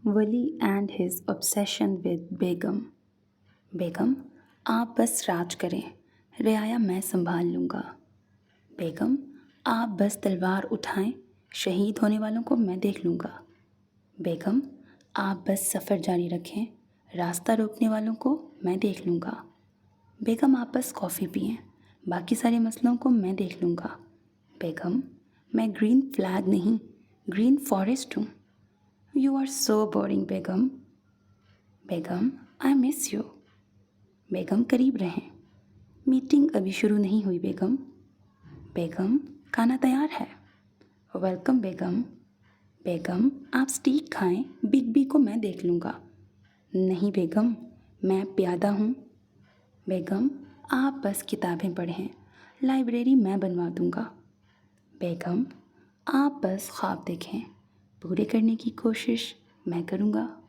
ولی and his obsession with بیگم. بیگم آپ بس راج کریں، رعایا میں سنبھال لوں گا. بیگم آپ بس تلوار اٹھائیں، شہید ہونے والوں کو میں دیکھ لوں گا. بیگم آپ بس سفر جاری رکھیں، راستہ روکنے والوں کو میں دیکھ لوں گا. بیگم آپ بس کافی پئیں، باقی سارے مسئلوں کو میں دیکھ لوں گا. بیگم میں گرین فلیگ نہیں، گرین فارسٹ ہوں. You are so boring Begum. Begum I miss you. بیگم قریب رہیں، میٹنگ ابھی شروع نہیں ہوئی بیگم. بیگم کھانا تیار ہے. ویلکم بیگم. بیگم آپ اسٹیک کھائیں، بگ بی کو میں دیکھ لوں گا. نہیں بیگم میں پیادہ ہوں. بیگم آپ بس کتابیں پڑھیں، لائبریری میں بنوا دوں گا. بیگم آپ بس خواب دیکھیں، پورے کرنے کی کوشش میں کروں گا.